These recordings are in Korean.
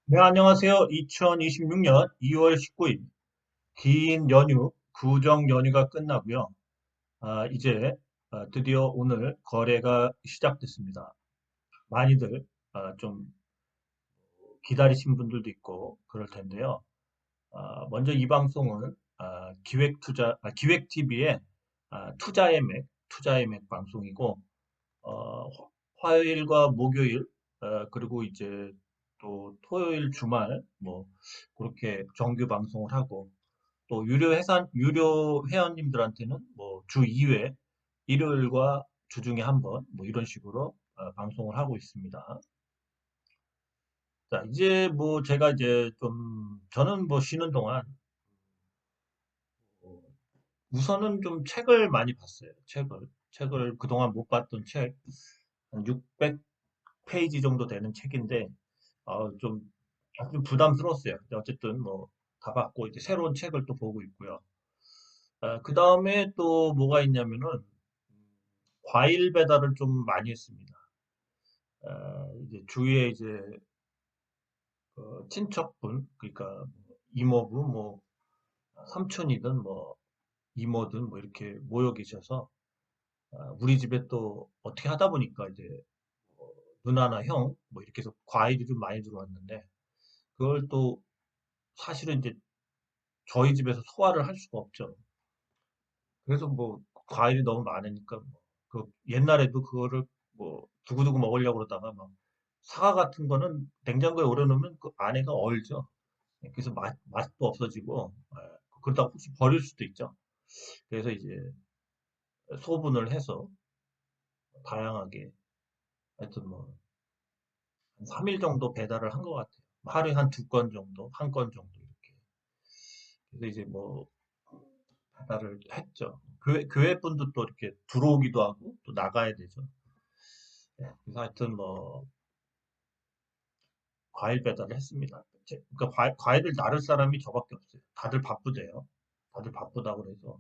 네, 안녕하세요. 2026년 2월 19일 긴 연휴, 구정 연휴가 끝나고요. 이제 드디어 오늘 거래가 시작됐습니다. 많이들 좀 기다리신 분들도 있고 그럴 텐데요. 먼저 이 방송은 기획TV의 투자의 맥 방송이고 화요일과 목요일, 그리고 이제 또 토요일 주말, 뭐, 그렇게 정규 방송을 하고, 또 유료 회원님들한테는 뭐, 주 2회, 일요일과 주중에 한 번, 뭐, 이런 식으로 방송을 하고 있습니다. 자, 이제 뭐, 제가 이제 저는 뭐, 쉬는 동안, 어, 우선은 좀 책을 많이 봤어요. 책을 그동안 못 봤던 책, 한 600페이지 정도 되는 책인데, 좀 약간 부담스러웠어요. 근데 어쨌든 뭐 다 받고 이제 새로운 책을 또 보고 있고요. 그 다음에 또 뭐가 있냐면은 과일 배달을 좀 많이 했습니다. 이제 주위에 이제 친척분, 그러니까 뭐 이모부, 뭐 삼촌이든 뭐 이모든 뭐 이렇게 모여 계셔서 우리 집에 또 어떻게 하다 보니까 이제 어, 누나나 형 뭐 이렇게 해서 과일이 좀 많이 들어왔는데 그걸 또 사실은 이제 저희 집에서 소화를 할 수가 없죠. 그래서 뭐 과일이 너무 많으니까 그 옛날에도 그거를 뭐 두고두고 먹으려고 그러다가 막 사과 같은 거는 냉장고에 오래 놓으면 그 안에가 얼죠. 그래서 맛도 없어지고 그러다가 혹시 버릴 수도 있죠. 그래서 이제 소분을 해서 다양하게 하여튼 뭐 한 3일 정도 배달을 한 것 같아요. 하루에 한 2건 정도, 한 건 정도 이렇게. 그래서 이제 뭐 배달을 했죠. 교회 분도 또 이렇게 들어오기도 하고 또 나가야 되죠. 그래서 하여튼 뭐 과일 배달을 했습니다. 그러니까 과일을 나를 사람이 저밖에 없어요. 다들 바쁘대요. 다들 바쁘다고 그래서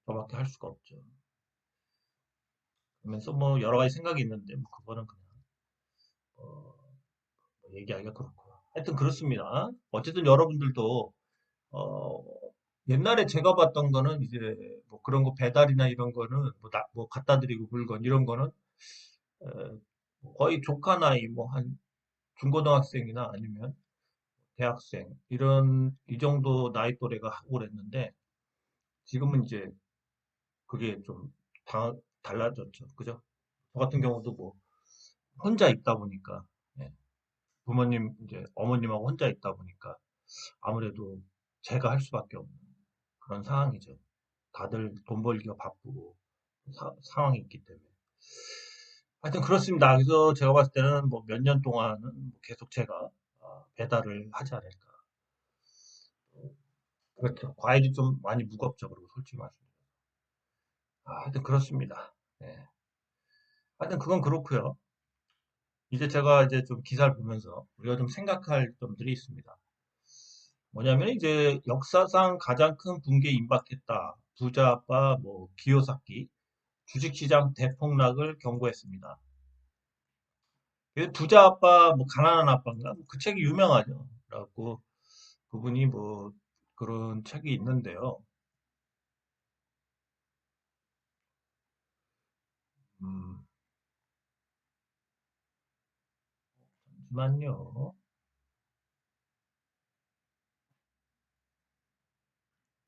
저밖에 할 수가 없죠. 그러면서 뭐 여러 가지 생각이 있는데 뭐 그거는 그냥 어, 뭐 얘기하기가 그렇고요. 하여튼 그렇습니다. 어쨌든 여러분들도 어, 옛날에 제가 봤던 거는 이제 뭐 그런 거 배달이나 이런 거는 뭐 갖다 드리고 물건 이런 거는 어, 거의 조카 나이 뭐 한 중고등학생이나 아니면 대학생 이런 이 정도 나이 또래가 하고 그랬는데 지금은 이제 그게 좀 달라졌죠. 그죠? 저 같은 경우도 뭐 혼자 있다 보니까 예, 부모님 이제 어머님하고 혼자 있다 보니까 아무래도 제가 할 수밖에 없는 그런 상황이죠. 다들 돈 벌기가 바쁘고 상황이 있기 때문에. 하여튼 그렇습니다. 그래서 제가 봤을 때는 뭐 몇 년 동안은 뭐 계속 제가 배달을 하지 않을까. 그렇죠. 과일이 좀 많이 무겁죠. 그리고 솔직히 말씀드리면. 하여튼 그렇습니다. 네. 하여튼 그건 그렇고요. 이제 제가 이제 좀 기사를 보면서 우리가 좀 생각할 점들이 있습니다. 뭐냐면 이제 역사상 가장 큰 붕괴에 임박했다. 부자 아빠 뭐 기요사키 주식시장 대폭락을 경고했습니다. 부자 아빠 뭐 가난한 아빠인가 그 책이 유명하죠. 그래갖고 그분이 뭐 그런 책이 있는데요. 음, 잠시만요.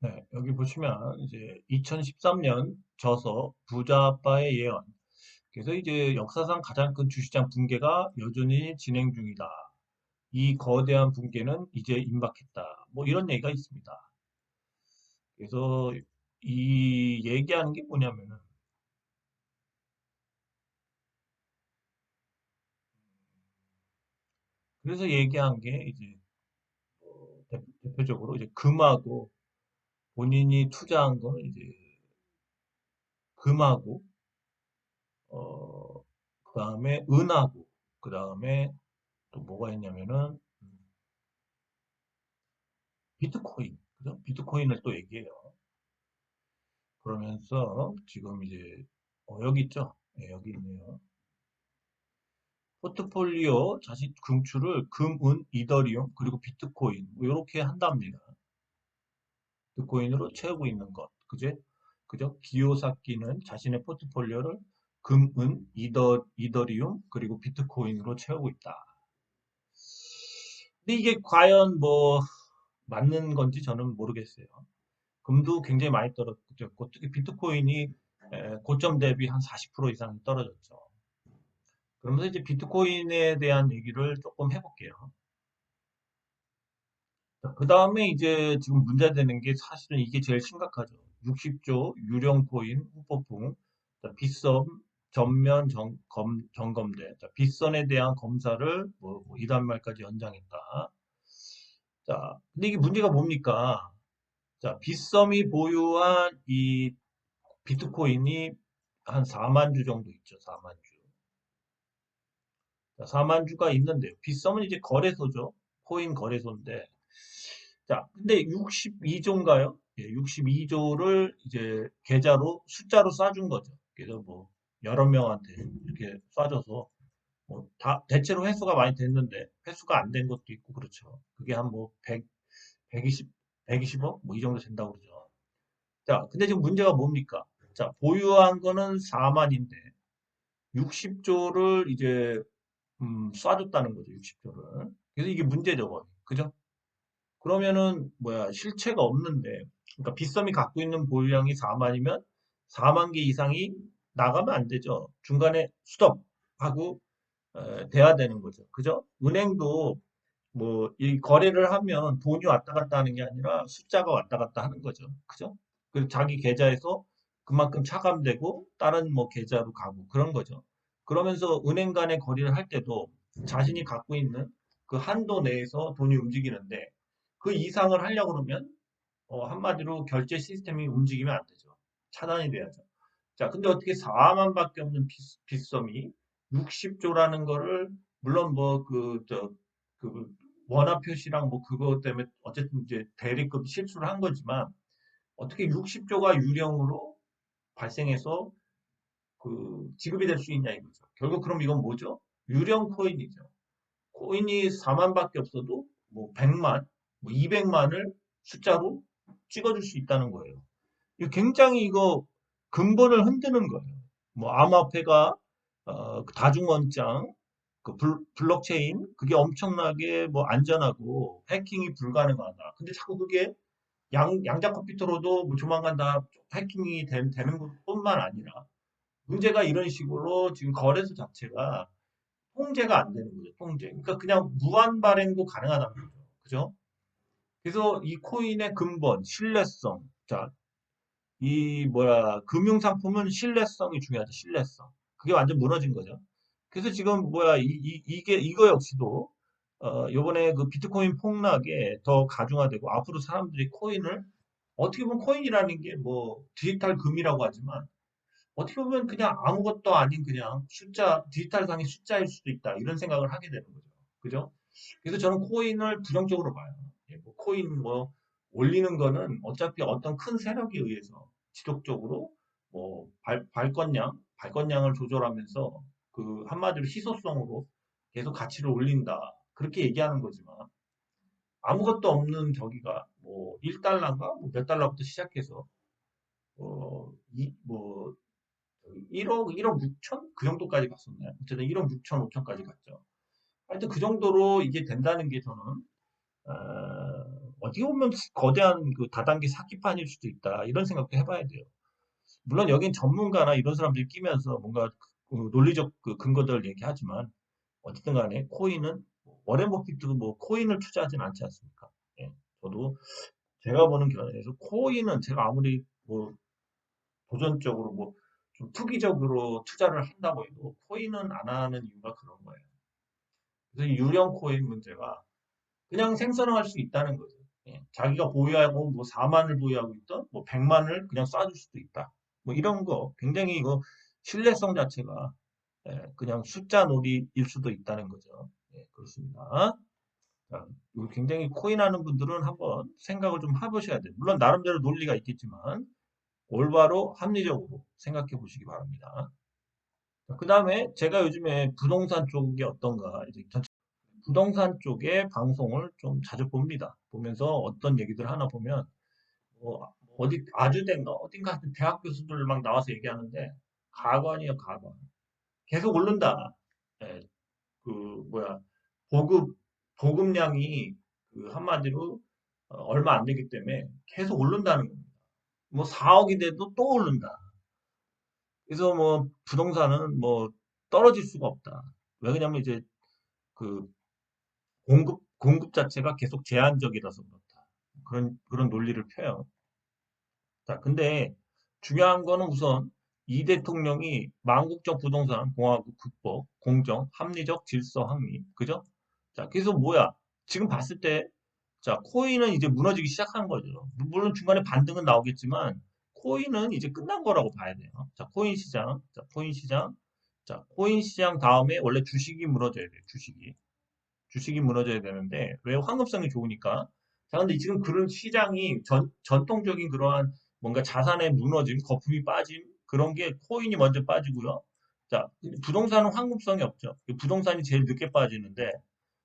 네, 여기 보시면 이제 2013년 저서 부자 아빠의 예언. 그래서 이제 역사상 가장 큰 주시장 붕괴가 여전히 진행 중이다. 이 거대한 붕괴는 이제 임박했다. 뭐 이런 얘기가 있습니다. 그래서 이 얘기하는 게 뭐냐면은 그래서 얘기한 게 이제 대표적으로 이제 금하고 본인이 투자한 거는 이제 금하고 그다음에 은하고 그다음에 또 뭐가 있냐면은 비트코인 그죠? 비트코인을 또 얘기해요. 그러면서 지금 이제 여기 있죠? 네, 여기 있네요. 포트폴리오 자신 금출을 금, 은, 이더리움, 그리고 비트코인 이렇게 한답니다. 비트코인으로 채우고 있는 것. 그죠? 기요사키는 자신의 포트폴리오를 금, 은, 이더리움, 그리고 비트코인으로 채우고 있다. 근데 이게 과연 뭐 맞는 건지 저는 모르겠어요. 금도 굉장히 많이 떨어졌고, 특히 비트코인이 고점 대비 한 40% 이상 떨어졌죠. 그러면서 이제 비트코인에 대한 얘기를 조금 해볼게요. 그 다음에 이제 지금 문제되는 게 사실은 이게 제일 심각하죠. 60조 유령 코인 후폭풍, 빗썸 전면 점검대, 빗선에 대한 검사를 뭐 이달 말까지 연장했다. 자, 근데 이게 문제가 뭡니까? 자, 빗썸이 보유한 이 비트코인이 한 4만 주 정도 있죠. 4만 주. 자, 4만 주가 있는데요. 빗썸은 이제 거래소죠. 코인 거래소인데. 자, 근데 62조인가요? 예, 62조를 이제 계좌로 숫자로 쏴준 거죠. 그래서 뭐 여러 명한테 이렇게 쏴줘서 뭐 다 대체로 회수가 많이 됐는데 회수가 안 된 것도 있고 그렇죠. 그게 한 뭐 100, 120, 120억 뭐 이 정도 된다고 그러죠. 자, 근데 지금 문제가 뭡니까? 자, 보유한 거는 4만인데 60조를 이제 쏴줬다는 거죠. 60조를. 그래서 이게 문제죠, 거의. 그죠? 그러면은 뭐야 실체가 없는데 그러니까 빗썸이 갖고 있는 보유량이 4만이면 4만 개 이상이 나가면 안 되죠. 중간에 스톱하고 돼야 되는 거죠. 그죠? 은행도 뭐 이 거래를 하면 돈이 왔다 갔다 하는 게 아니라 숫자가 왔다 갔다 하는 거죠. 그죠? 그리고 자기 계좌에서 그만큼 차감되고 다른 뭐 계좌로 가고 그런 거죠. 그러면서 은행 간의 거래를 할 때도 자신이 갖고 있는 그 한도 내에서 돈이 움직이는데 그 이상을 하려고 그러면 한마디로 결제 시스템이 움직이면 안 되죠. 차단이 돼야죠. 자, 근데 어떻게 4만밖에 없는 빗썸이 60조라는 거를 물론 뭐 그 원화 표시랑 뭐 그거 때문에 어쨌든 이제 대리급 실수를 한 거지만 어떻게 60조가 유령으로 발생해서 그 지급이 될 수 있냐 이거죠. 결국 그럼 이건 뭐죠? 유령 코인이죠. 코인이 4만밖에 없어도 뭐 100만, 뭐 200만을 숫자로 찍어줄 수 있다는 거예요. 이거 굉장히 이거 근본을 흔드는 거예요. 뭐 암호화폐가 그 다중원장, 그 블록체인 그게 엄청나게 뭐 안전하고 해킹이 불가능하다. 근데 자꾸 그게 양자 컴퓨터로도 뭐 조만간 다 해킹이 되는 것뿐만 아니라 문제가 이런 식으로 지금 거래소 자체가 통제가 안 되는 거죠. 통제. 그러니까 그냥 무한 발행도 가능하다는 거죠. 그죠? 그래서 이 코인의 근본, 신뢰성. 자, 이 뭐야 금융상품은 신뢰성이 중요하죠. 신뢰성. 그게 완전 무너진 거죠. 그래서 지금 뭐야 이게 이거 역시도 요번에 그 비트코인 폭락에 더 가중화되고 앞으로 사람들이 코인을 어떻게 보면 코인이라는 게 뭐 디지털 금이라고 하지만 어떻게 보면 그냥 아무것도 아닌 그냥 숫자 디지털상의 숫자일 수도 있다 이런 생각을 하게 되는 거죠. 그죠? 그래서 저는 코인을 부정적으로 봐요. 예, 뭐 코인 뭐 올리는 거는 어차피 어떤 큰 세력에 의해서 지속적으로 뭐 발권량을 조절하면서 그 한마디로 희소성으로 계속 가치를 올린다. 그렇게 얘기하는 거지만 아무것도 없는 저기가 뭐 1달러인가 뭐 몇 달러부터 시작해서 뭐 1억 6천? 그 정도까지 갔었나요? 어쨌든 1억 6천, 5천까지 갔죠. 하여튼 그 정도로 이게 된다는 게 저는 어떻게 보면 거대한 그 다단계 사기판일 수도 있다. 이런 생각도 해봐야 돼요. 물론 여긴 전문가나 이런 사람들이 끼면서 뭔가 그 논리적 그 근거들을 얘기하지만 어쨌든 간에 코인은 워렌 버핏도 뭐 코인을 투자하진 않지 않습니까? 예, 저도 제가 보는 견해에서 코인은 제가 아무리 뭐 도전적으로 뭐 좀 투기적으로 투자를 한다고 해도 코인은 안 하는 이유가 그런 거예요. 그래서 유령 코인 문제가 그냥 생성할 수 있다는 거죠. 예, 자기가 보유하고 뭐 4만을 보유하고 있던 뭐 100만을 그냥 쏴줄 수도 있다. 뭐 이런 거 굉장히 이거 신뢰성 자체가 그냥 숫자 놀이일 수도 있다는 거죠. 예, 그렇습니다. 자, 이거 굉장히 코인하는 분들은 한번 생각을 좀 해보셔야 돼요. 물론 나름대로 논리가 있겠지만 올바로 합리적으로 생각해 보시기 바랍니다. 그 다음에 제가 요즘에 부동산 쪽이 어떤가, 이제 부동산 쪽의 방송을 좀 자주 봅니다. 보면서 어떤 얘기들 하나 보면, 어디, 아주대인가, 어딘가 하여튼 대학 교수들 막 나와서 얘기하는데, 가관이에요, 가관. 계속 오른다. 예, 그, 뭐야, 보급, 보급량이 한마디로 얼마 안 되기 때문에 계속 오른다는 겁니다. 뭐 4억이 돼도 또 오른다. 그래서 뭐 부동산은 뭐 떨어질 수가 없다. 왜냐면 이제 그 공급 자체가 계속 제한적이라서 그렇다. 그런 논리를 펴요. 자, 근데 중요한 거는 우선 이 대통령이 망국적 부동산 공화국 극복, 공정, 합리적 질서 확립, 그죠? 자, 그래서 뭐야? 지금 봤을 때, 자, 코인은 이제 무너지기 시작한 거죠. 물론 중간에 반등은 나오겠지만, 코인은 이제 끝난 거라고 봐야 돼요. 자, 코인 시장, 자, 코인 시장, 자, 코인 시장 다음에 원래 주식이 무너져야 돼요. 주식이 무너져야 되는데 왜 황금성이 좋으니까. 자, 근데 지금 그런 시장이 전통적인 그러한 뭔가 자산의 무너짐, 거품이 빠짐 그런 게 코인이 먼저 빠지고요. 자, 부동산은 황금성이 없죠. 부동산이 제일 늦게 빠지는데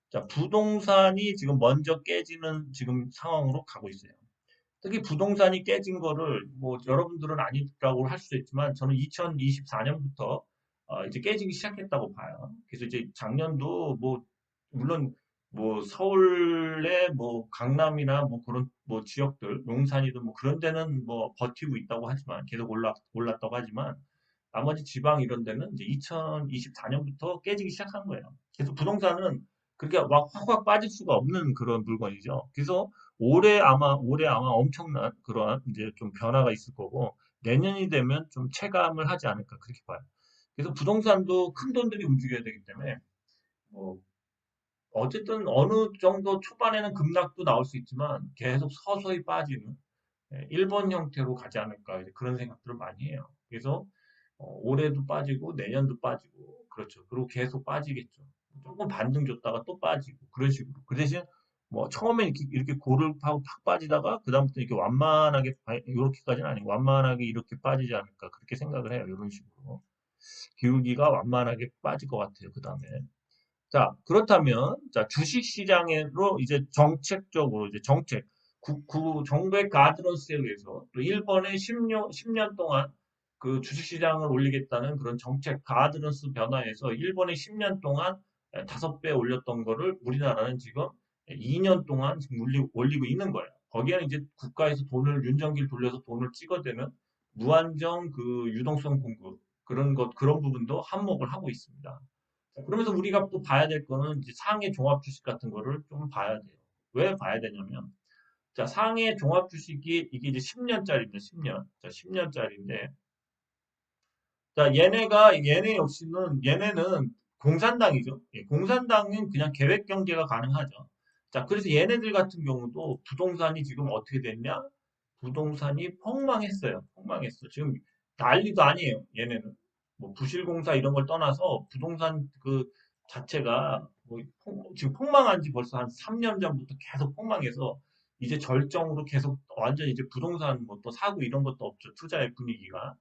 자, 부동산이 지금 먼저 깨지는 지금 상황으로 가고 있어요. 특히 부동산이 깨진 거를 뭐 여러분들은 아니라고 할 수도 있지만 저는 2024년부터 이제 깨지기 시작했다고 봐요. 그래서 이제 작년도 뭐 물론 뭐 서울의 뭐 강남이나 뭐 그런 뭐 지역들 용산이든 뭐 그런 데는 뭐 버티고 있다고 하지만 계속 올랐다고 하지만 나머지 지방 이런 데는 이제 2024년부터 깨지기 시작한 거예요. 그래서 부동산은 그렇게 막 확확 빠질 수가 없는 그런 물건이죠. 그래서 올해 아마 엄청난 그러한 이제 좀 변화가 있을 거고 내년이 되면 좀 체감을 하지 않을까 그렇게 봐요. 그래서 부동산도 큰 돈들이 움직여야 되기 때문에 뭐 어쨌든 어느 정도 초반에는 급락도 나올 수 있지만 계속 서서히 빠지는 1번 형태로 가지 않을까 이제 그런 생각들을 많이 해요. 그래서 올해도 빠지고 내년도 빠지고 그렇죠. 그리고 계속 빠지겠죠. 조금 반등 줬다가 또 빠지고 그런 식으로. 그 대신 뭐 처음에 이렇게 고를 파고 팍 빠지다가 그다음부터 이렇게 완만하게 이렇게까지는 아니고 완만하게 이렇게 빠지지 않을까 그렇게 생각을 해요. 이런 식으로 기울기가 완만하게 빠질 것 같아요. 그다음에 자, 그렇다면, 자, 주식시장으로 이제 정책적으로, 이제 정부의 가드런스에 의해서 또 일본의 10년 동안 그 주식시장을 올리겠다는 그런 정책 가드런스 변화에서 일본의 10년 동안 5배 올렸던 거를 우리나라는 지금 2년 동안 지금 올리고 있는 거예요. 거기에는 이제 국가에서 돈을, 윤전기를 돌려서 돈을 찍어대는 무한정 그 유동성 공급, 그런 부분도 한몫을 하고 있습니다. 그러면서 우리가 또 봐야 될 거는 이제 상해 종합 주식 같은 거를 좀 봐야 돼요. 왜 봐야 되냐면, 자, 상해 종합 주식이 이게 이제 10년짜리인데, 10년. 자, 10년짜리인데, 자, 얘네는 공산당이죠. 예, 공산당은 그냥 계획 경제가 가능하죠. 자, 그래서 얘네들 같은 경우도 부동산이 지금 어떻게 됐냐? 부동산이 폭망했어요. 폭망했어. 지금 난리도 아니에요. 얘네는. 뭐 부실공사 이런 걸 떠나서 부동산 그 자체가 뭐 지금 폭망한 지 벌써 한 3년 전부터 계속 폭망해서 이제 절정으로 계속 완전 이제 부동산 뭐 또 사고 이런 것도 없죠. 투자의 분위기가.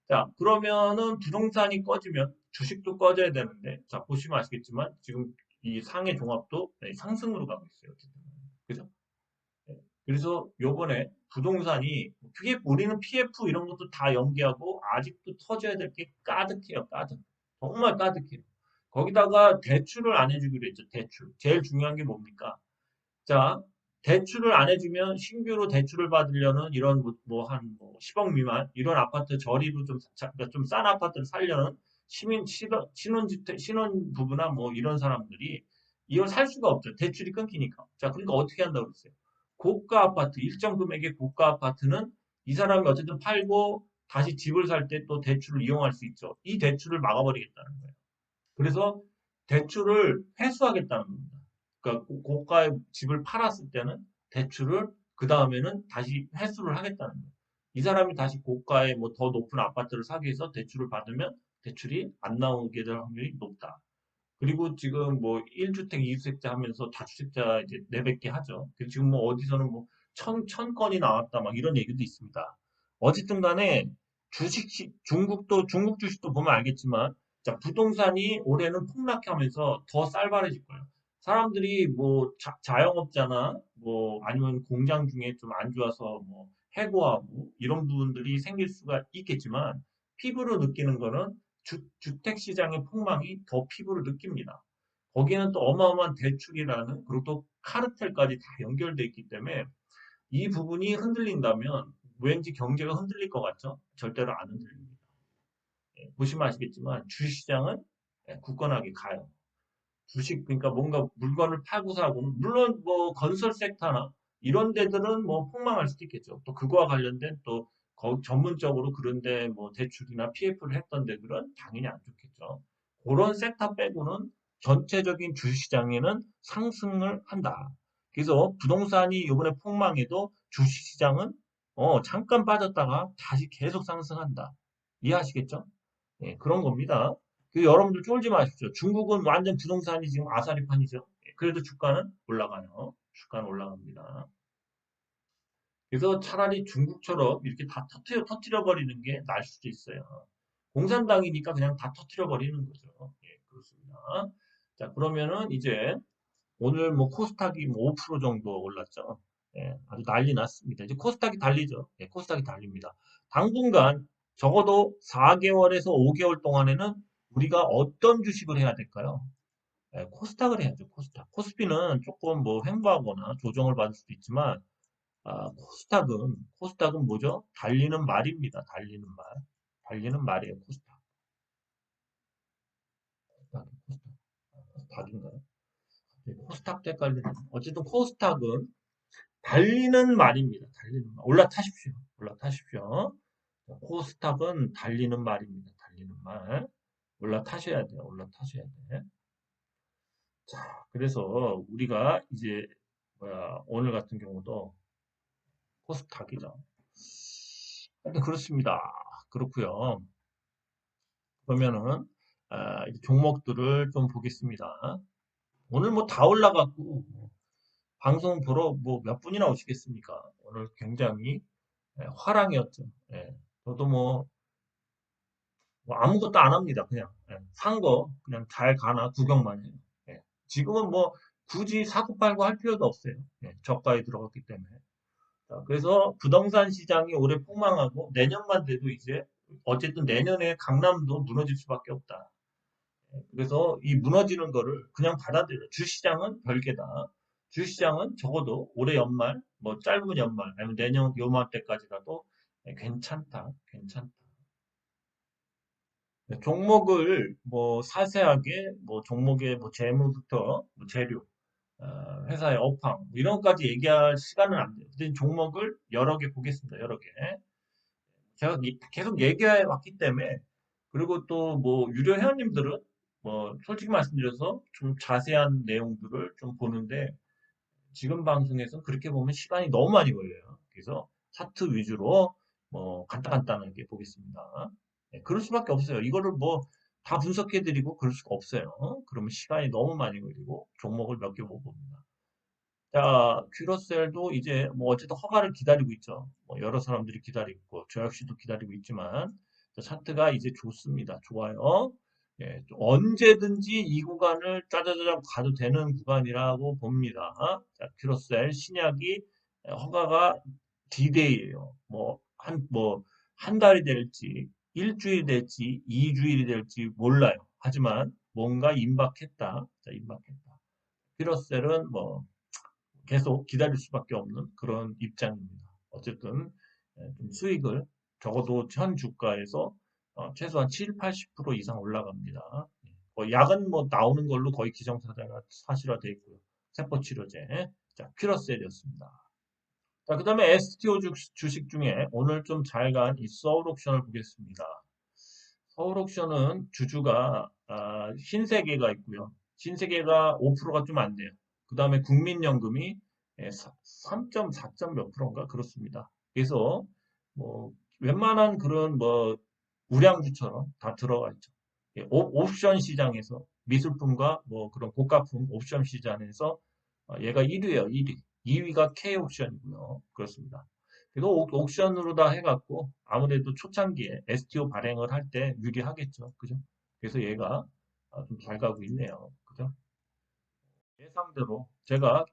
자, 그러면은 부동산이 꺼지면 주식도 꺼져야 되는데, 자, 보시면 아시겠지만 지금 이 상해 종합도 상승으로 가고 있어요. 어쨌든. 그죠? 네. 그래서 요번에 부동산이 그게 우리는 PF 이런 것도 다 연기하고 아직도 터져야 될 게 가득해요. 가득. 정말 가득해요. 거기다가 대출을 안 해주기로 했죠. 대출. 제일 중요한 게 뭡니까? 자, 대출을 안 해주면 신규로 대출을 받으려는 이런 한 10억 미만 이런 아파트 저리로 그러니까 좀싼 아파트를 살려는 신혼부부나 뭐 이런 사람들이 이걸 살 수가 없죠. 대출이 끊기니까. 자, 그러니까 어떻게 한다고 그랬어요? 고가 아파트, 일정 금액의 고가 아파트는 이 사람이 어쨌든 팔고 다시 집을 살 때 또 대출을 이용할 수 있죠. 이 대출을 막아버리겠다는 거예요. 그래서 대출을 회수하겠다는 겁니다. 그러니까 고가의 집을 팔았을 때는 대출을 그 다음에는 다시 회수를 하겠다는 거예요. 이 사람이 다시 고가의 뭐 더 높은 아파트를 사기 위해서 대출을 받으면 대출이 안 나오게 될 확률이 높다. 그리고 지금 뭐 1주택, 2주택자 하면서 다주택자 이제 내뱉게 하죠. 지금 뭐 어디서는 뭐 천 건이 나왔다 막 이런 얘기도 있습니다. 어쨌든 간에 중국 주식도 보면 알겠지만 자, 부동산이 올해는 폭락하면서 더 쌀바래질 거예요. 사람들이 뭐 자영업자나 뭐 아니면 공장 중에 좀 안 좋아서 뭐 해고하고 이런 부분들이 생길 수가 있겠지만 피부로 느끼는 거는 주택 시장의 폭망이 더 피부로 느낍니다. 거기는 또 어마어마한 대출이라는 그리고 또 카르텔까지 다 연결돼 있기 때문에 이 부분이 흔들린다면 왠지 경제가 흔들릴 것 같죠? 절대로 안 흔들립니다. 보시면 아시겠지만 주식시장은 굳건하게 가요. 주식 그러니까 뭔가 물건을 팔고 사고는 물론 뭐 건설 섹터나 이런 데들은 뭐 폭망할 수도 있겠죠. 또 그거와 관련된 또 전문적으로 그런데 뭐 대출이나 PF를 했던 데들은 당연히 안 좋겠죠. 그런 섹터 빼고는 전체적인 주식시장에는 상승을 한다. 그래서 부동산이 이번에 폭망해도 주식시장은 잠깐 빠졌다가 다시 계속 상승한다. 이해하시겠죠? 예, 그런 겁니다. 여러분들 쫄지 마십시오. 중국은 완전 부동산이 지금 아사리판이죠. 예, 그래도 주가는 올라가요. 주가는 올라갑니다. 그래서 차라리 중국처럼 이렇게 다 터트려 버리는 게 나을 수도 있어요. 공산당이니까 그냥 다 터트려 버리는 거죠. 예, 그렇습니다. 자, 그러면은 이제 오늘 뭐 코스닥이 뭐 5% 정도 올랐죠. 예, 아주 난리 났습니다. 이제 코스닥이 달리죠. 예, 코스닥이 달립니다. 당분간 적어도 4개월에서 5개월 동안에는 우리가 어떤 주식을 해야 될까요? 예, 코스닥을 해야죠. 코스닥. 코스피는 조금 뭐 횡보하거나 조정을 받을 수도 있지만 코스닥은 뭐죠? 달리는 말입니다. 달리는 말. 달리는 말이에요. 코스닥. 코스닥인가요? 코스닥 때깔리는 어쨌든 코스닥은 달리는 말입니다. 달리는 말. 올라타십시오. 올라타십시오. 코스닥은 달리는 말입니다. 달리는 말. 올라타셔야 돼요. 올라타셔야 돼. 자, 그래서 우리가 이제 오늘 같은 경우도 코스닥이죠. 근데 그렇습니다. 그렇고요. 그러면은 이제 종목들을 좀 보겠습니다. 오늘 뭐 다 올라갔고 방송 보러 뭐 몇 분이나 오시겠습니까? 오늘 굉장히 화랑이었죠. 예. 저도 뭐 아무것도 안 합니다. 그냥 산 거 그냥 잘 가나 구경만 해요. 예. 지금은 뭐 굳이 사고 팔고 할 필요도 없어요. 예. 저가에 들어갔기 때문에. 자, 그래서 부동산 시장이 올해 폭망하고 내년만 돼도 이제 어쨌든 내년에 강남도 무너질 수밖에 없다. 그래서 이 무너지는 거를 그냥 받아들여. 주시장은 별개다. 주시장은 적어도 올해 연말, 뭐 짧은 연말, 아니면 내년 요맘때까지라도 괜찮다. 괜찮다. 종목을 뭐 사세하게 뭐 종목의 뭐 재무부터 뭐 재료, 회사의 업황 뭐 이런 것까지 얘기할 시간은 안 돼요. 근데 종목을 여러 개 보겠습니다. 여러 개. 제가 계속 얘기해 왔기 때문에 그리고 또 뭐 유료 회원님들은 뭐 솔직히 말씀드려서 좀 자세한 내용들을 좀 보는데 지금 방송에서 그렇게 보면 시간이 너무 많이 걸려요. 그래서 차트 위주로 뭐 간단간단하게 보겠습니다. 네, 그럴 수밖에 없어요. 이거를 뭐 다 분석해드리고 그럴 수가 없어요. 그러면 시간이 너무 많이 걸리고 종목을 몇 개 못 봅니다. 자, 큐러셀도 이제 뭐 어쨌든 허가를 기다리고 있죠. 뭐 여러 사람들이 기다리고 있고 저 역시도 기다리고 있지만 차트가 이제 좋습니다. 좋아요. 예, 언제든지 이 구간을 짜자자자 가도 되는 구간이라고 봅니다. 자, 큐러셀 신약이 허가가 D-Day예요. 한 달이 될지 일주일이 될지 2주일이 될지 몰라요. 하지만 뭔가 임박했다. 자, 임박했다. 큐러셀은 뭐 계속 기다릴 수밖에 없는 그런 입장입니다. 어쨌든 좀 수익을 적어도 현 주가에서 최소한 7, 80% 이상 올라갑니다. 약은 뭐 나오는 걸로 거의 기정사실화 사실화되어 있고요. 세포치료제. 자, 큐러셀이었습니다. 자, 그 다음에 STO 주식 중에 오늘 좀 잘 간 이 서울옥션을 보겠습니다. 서울옥션은 주주가 신세계가 있고요. 신세계가 5%가 좀 안 돼요. 그 다음에 국민연금이 3.4. 몇 프로인가 그렇습니다. 그래서 뭐 웬만한 그런 뭐 우량주처럼 다 들어가 있죠. 옵션 시장에서 미술품과 뭐 그런 고가품 옵션 시장에서 얘가 1위예요. 1위. 2위가 K옵션이고요. 그렇습니다. 그래서 옥션으로 다 해갖고 아무래도 초창기에 STO 발행을 할 때 유리하겠죠. 그죠? 그래서 얘가 좀 잘 가고 있네요. 그죠? 예상대로 제가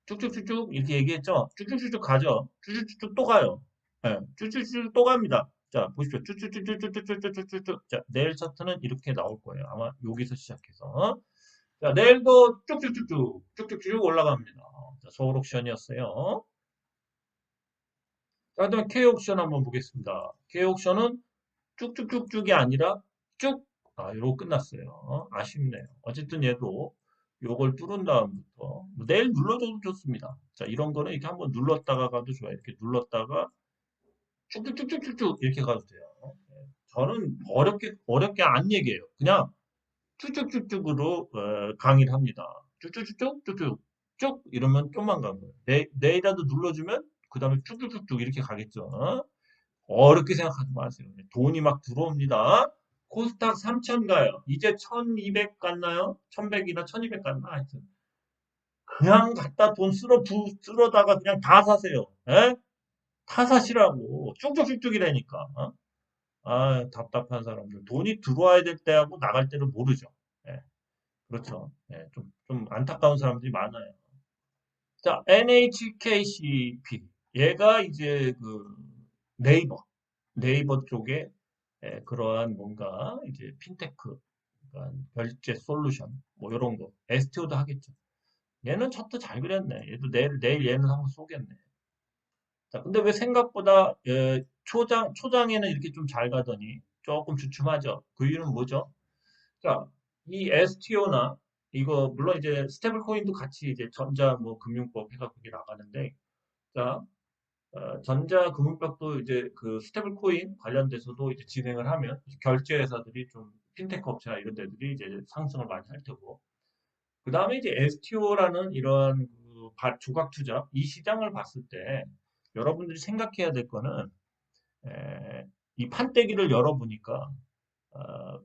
쭉쭉쭉쭉 이렇게 얘기했죠. 쭉쭉쭉쭉 가죠. 쭉쭉쭉쭉 또 가요. 예, 쭉쭉쭉 또 갑니다. 자, 보십시오. 쭉쭉쭉쭉쭉쭉쭉쭉쭉. 자, 내일 차트는 이렇게 나올 거예요. 아마 여기서 시작해서. 자, 내일도 쭉쭉쭉쭉 올라갑니다. 자, 서울 옥션이었어요. 자, 그다음에 K옥션 한번 보겠습니다. K옥션은 쭉쭉쭉쭉이 아니라 쭉, 이러고 끝났어요. 아쉽네요. 어쨌든 얘도 요걸 뚫은 다음부터, 뭐 내일 눌러줘도 좋습니다. 자, 이런 거는 이렇게 한번 눌렀다가 가도 좋아요. 이렇게 눌렀다가 쭉쭉쭉쭉쭉 이렇게 가도 돼요. 네. 저는 어렵게 안 얘기해요. 그냥 쭉쭉쭉쭉으로 강의를 합니다. 쭉쭉쭉쭉, 쭉 이러면 좀만 간 거예요. 내일이라도 눌러주면 그 다음에 쭉쭉쭉쭉 이렇게 가겠죠. 어렵게 생각하지 마세요. 돈이 막 들어옵니다. 코스닥 3,000 가요. 이제 1,200 갔나요? 1,100이나 1,200 갔나? 하여튼. 그냥 갖다 돈 쓸어다가 그냥 다 사세요. 에? 다 사시라고. 쭉쭉쭉쭉이라니까. 어? 답답한 사람들. 돈이 들어와야 될 때하고 나갈 때를 모르죠. 예, 그렇죠. 예, 좀 안타까운 사람들이 많아요. 자, NHKCP. 얘가 이제 그 네이버 쪽에 그러한 뭔가 이제 핀테크, 그러니까 결제 솔루션, 뭐 이런 거. STO도 하겠죠. 얘는 차트 잘 그렸네. 얘도 내일 얘는 한번 쏘겠네. 자, 근데 왜 생각보다 초장에는 이렇게 좀 잘 가더니 조금 주춤하죠. 그 이유는 뭐죠? 자, 이 STO나 이거 물론 이제 스테이블 코인도 같이 이제 전자 뭐 금융법 해서 그게 나가는데 자, 전자금융법도 이제 그 스테이블 코인 관련돼서도 이제 진행을 하면 결제 회사들이 좀 핀테크 업체나 이런 데들이 이제 상승을 많이 할 테고 그 다음에 이제 STO라는 이러한 그 조각 투자 이 시장을 봤을 때 여러분들이 생각해야 될 거는 이 판때기를 열어보니까 어,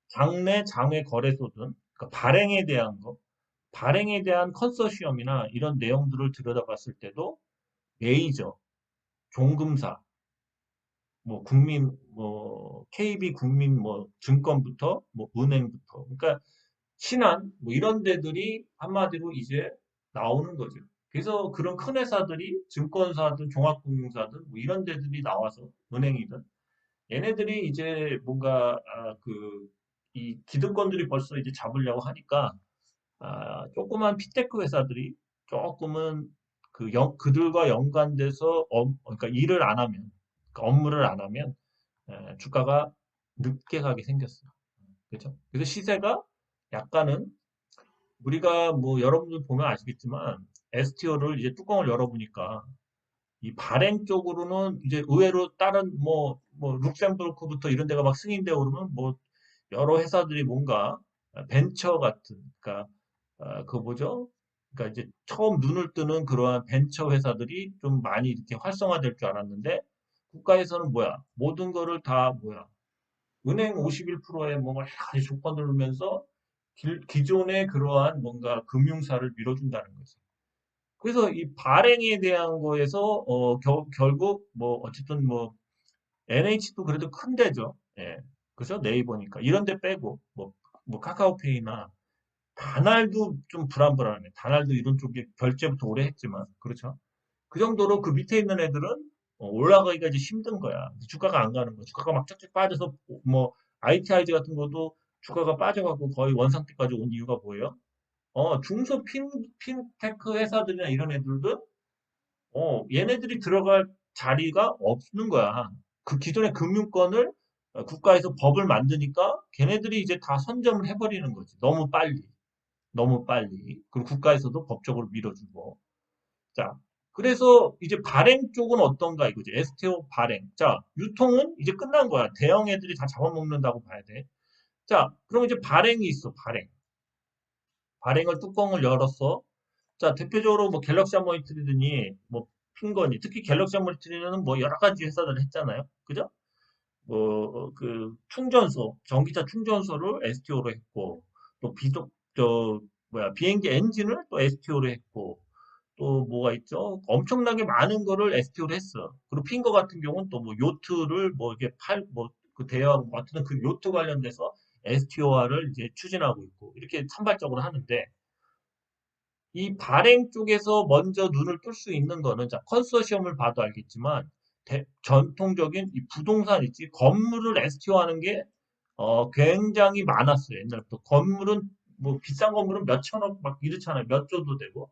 장외 거래소든 그러니까 발행에 대한 거 발행에 대한 컨소시엄이나 이런 내용들을 들여다봤을 때도 메이저 종금사 뭐 국민 뭐 KB 국민 뭐 증권부터 뭐 은행부터 그러니까 신한 뭐 이런 데들이 한마디로 이제 나오는 거죠. 그래서 그런 큰 회사들이 증권사든 종합금융사든 뭐 이런 데들이 나와서 은행이든 얘네들이 이제 뭔가 이 기득권들이 벌써 이제 잡으려고 하니까 조그만 핀테크 회사들이 조금은 그들과 연관돼서 그러니까 일을 안 하면 그러니까 업무를 안 하면 주가가 늦게 가게 생겼어요. 그렇죠? 그래서 시세가 약간은 우리가 뭐 여러분들 보면 아시겠지만 STO를 이제 뚜껑을 열어보니까 이 발행 쪽으로는 이제 의외로 다른 뭐 룩셈부르크부터 이런 데가 막 승인되어 오르면 뭐 여러 회사들이 뭔가 벤처 같은 그러니까 그 뭐죠? 그러니까 이제 처음 눈을 뜨는 그러한 벤처 회사들이 좀 많이 이렇게 활성화될 줄 알았는데 국가에서는 뭐야? 모든 거를 다 뭐야? 은행 51%의 뭔가 여러 가지 조건을 누르면서 기존의 그러한 뭔가 금융사를 밀어준다는 거죠. 그래서 이 발행에 대한 거에서 결국 뭐 어쨌든 뭐 NH도 그래도 큰 데죠. 예. 그죠? 네이버니까 이런 데 빼고 뭐 카카오페이나 다날도 좀 불안불안해. 다날도 이런 쪽에 결제부터 오래 했지만 그렇죠? 그 정도로 그 밑에 있는 애들은 올라가기가 이제 힘든 거야. 주가가 안 가는 거야. 주가가 막 쫙쫙 빠져서 뭐 ITIG 같은 것도 주가가 빠져갖고 거의 원상태까지 온 이유가 뭐예요? 중소 핀테크 회사들이나 이런 애들도 얘네들이 들어갈 자리가 없는 거야. 그 기존의 금융권을 국가에서 법을 만드니까 걔네들이 이제 다 선점을 해버리는 거지. 너무 빨리. 너무 빨리. 그리고 국가에서도 법적으로 밀어주고. 자, 그래서 이제 발행 쪽은 어떤가 이거지. STO 발행. 자, 유통은 이제 끝난 거야. 대형 애들이 다 잡아먹는다고 봐야 돼. 자, 그럼 이제 발행이 있어. 발행. 발행을 뚜껑을 열었어. 자, 대표적으로 뭐 갤럭시 모니터리더니 뭐 핑거니 특히 갤럭시 모니터리는 뭐 여러 가지 회사들 했잖아요. 그죠? 뭐 그 충전소, 전기차 충전소를 STO로 했고 또 비행기 엔진을 또 STO로 했고 또 뭐가 있죠? 엄청나게 많은 거를 STO로 했어. 그리고 핑거 같은 경우는 또 뭐 요트를 뭐 이게 그 대여하고 어쨌든 그 요트 관련돼서 STO화를 이제 추진하고 있고 이렇게 산발적으로 하는데 이 발행 쪽에서 먼저 눈을 뜰 수 있는 거는 자 컨소시엄을 봐도 알겠지만 전통적인 이 부동산 있지 건물을 STO하는 게 굉장히 많았어요. 옛날부터 건물은 뭐 비싼 건물은 몇 천억 막 이렇잖아요. 몇 조도 되고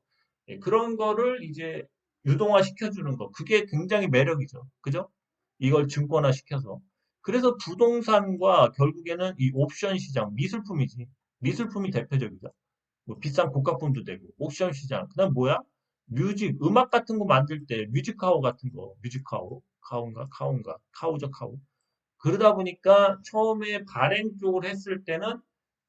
예, 그런 거를 이제 유동화 시켜주는 거 그게 굉장히 매력이죠. 그죠? 이걸 증권화 시켜서 그래서 부동산과 결국에는 이 옵션 시장 미술품이지 미술품이 대표적이죠. 뭐 비싼 고가품도 되고 옥션 시장 그다음 뭐야 뮤직 음악 같은 거 만들 때 뮤직하우 같은 거 뮤직하우 카우인가 카우죠 카우 그러다 보니까 처음에 발행 쪽을 했을 때는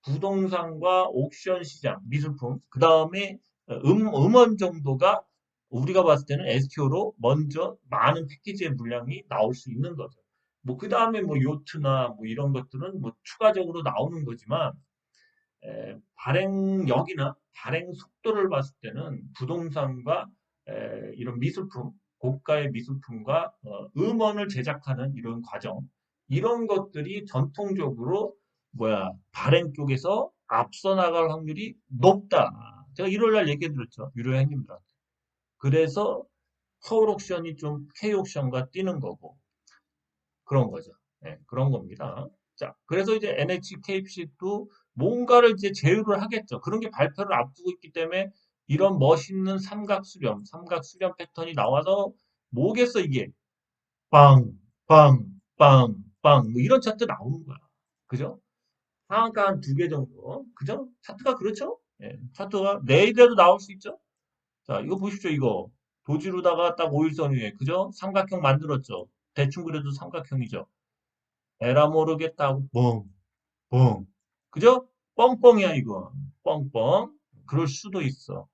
부동산과 옥션 시장 미술품 그 다음에 음원 정도가 우리가 봤을 때는 STO로 먼저 많은 패키지의 물량이 나올 수 있는 거죠. 뭐 그 다음에 뭐 요트나 뭐 이런 것들은 뭐 추가적으로 나오는 거지만 발행력이나 발행 속도를 봤을 때는 부동산과 이런 미술품, 고가의 미술품과 음원을 제작하는 이런 과정, 이런 것들이 전통적으로 뭐야 발행 쪽에서 앞서 나갈 확률이 높다. 제가 1월 날 얘기 드렸죠. 유료 행님들한테. 그래서 서울 옥션이 좀 K 옥션과 뛰는 거고 그런 거죠. 네, 그런 겁니다. 자, 그래서 이제 NHKBC도 뭔가를 이제 제휴를 하겠죠. 그런 게 발표를 앞두고 있기 때문에 이런 멋있는 삼각 수렴 패턴이 나와서 뭐겠어 이게 빵, 빵, 빵, 빵 뭐 이런 차트 나오는 거야. 그죠? 상한가 한 두 개 정도. 그죠? 차트가 그렇죠? 예, 차트가 내일에도 나올 수 있죠? 자, 이거 보십시오, 이거. 도지로다가 딱 5일선 위에, 그죠? 삼각형 만들었죠? 대충 그래도 삼각형이죠? 에라 모르겠다고 뻥, 뻥. 그죠? 뻥뻥이야, 이거. 뻥뻥. 그럴 수도 있어.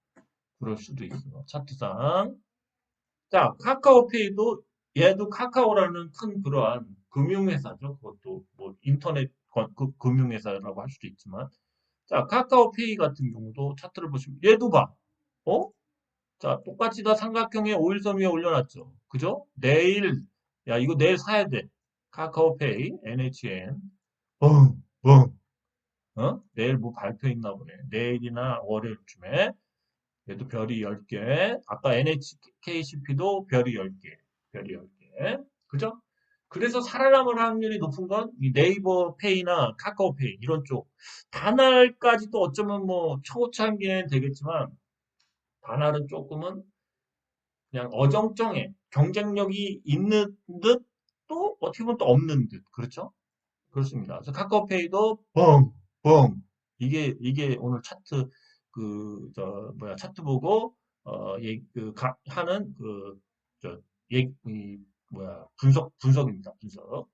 그럴 수도 있어. 차트상. 자, 카카오페이도 얘도 카카오라는 큰 그러한 금융회사죠. 그것도 뭐 인터넷 금융회사라고 할 수도 있지만. 자, 카카오페이 같은 경우도 차트를 보시면 얘도 봐. 어? 자, 똑같이 다 삼각형의 5일선 위에 올려놨죠. 그죠? 내일, 야, 이거 내일 사야 돼. 카카오페이, NHN. 뻥, 뻥. 내일 뭐 발표 있나 보네. 내일이나 월요일쯤에. 얘도 별이 10개. 아까 NHKCP도 별이 10개. 별이 10개. 그죠? 그래서 살아남을 확률이 높은 건 이 네이버 페이나 카카오페이 이런 쪽. 단알까지도 어쩌면 뭐 초창기엔 되겠지만 단알은 조금은 그냥 어정쩡해. 경쟁력이 있는 듯 또 어떻게 보면 또 없는 듯. 그렇죠? 그렇습니다. 그래서 카카오페이도 뻥, 뻥. 이게 오늘 차트, 뭐야, 차트 보고, 하는, 뭐야, 분석입니다. 분석.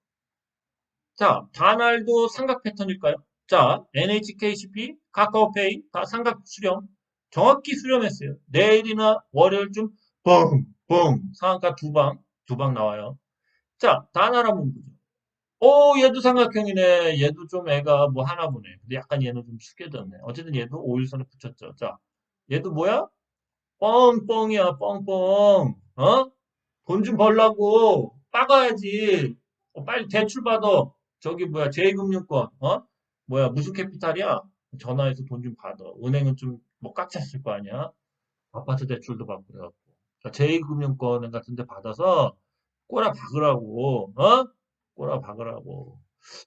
자, 다날도 삼각 패턴일까요? 자, NHKCP, 카카오페이 다 삼각 수렴. 정확히 수렴했어요. 내일이나 월요일쯤 뻥, 뻥. 상한가 두 방 나와요. 자, 다날 한번 보죠. 얘도 삼각형이네. 얘도 좀 애가 뭐 하나 보네. 근데 약간 얘는 좀 숙여졌네. 어쨌든 얘도 5일선에 붙였죠. 자, 얘도 뭐야? 뻥뻥이야, 뻥뻥. 어? 돈 좀 벌라고 빠가야지. 빨리 대출 받아. 저기 뭐야, 제2금융권. 뭐야, 무슨 캐피탈이야? 전화해서 돈 좀 받아. 은행은 좀 뭐 꽉 찼을 거 아니야? 아파트 대출도 받고 그래갖고. 제2금융권 같은 데 받아서 꼬라 박으라고. 꼬라 박으라고.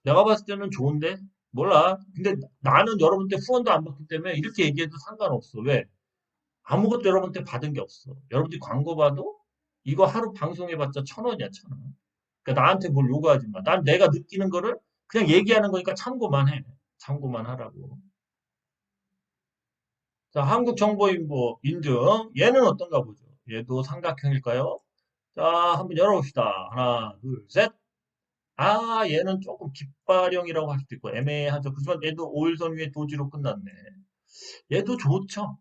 내가 봤을 때는 좋은데? 몰라. 근데 나는 여러분한테 후원도 안 받기 때문에 이렇게 얘기해도 상관없어. 왜? 아무것도 여러분한테 받은 게 없어. 여러분들이 광고 봐도 이거 하루 방송해봤자 1,000원이야, 1,000원. 그러니까 나한테 뭘 요구하지 마. 난 내가 느끼는 거를 그냥 얘기하는 거니까 참고만 해. 참고만 하라고. 자, 한국정보인보 인증. 얘는 어떤가 보죠. 얘도 삼각형일까요? 자, 한번 열어봅시다. 하나, 둘, 셋. 아, 얘는 조금 깃발형이라고 할 수도 있고 애매하죠. 그지만 얘도 5일선 위에 도지로 끝났네. 얘도 좋죠.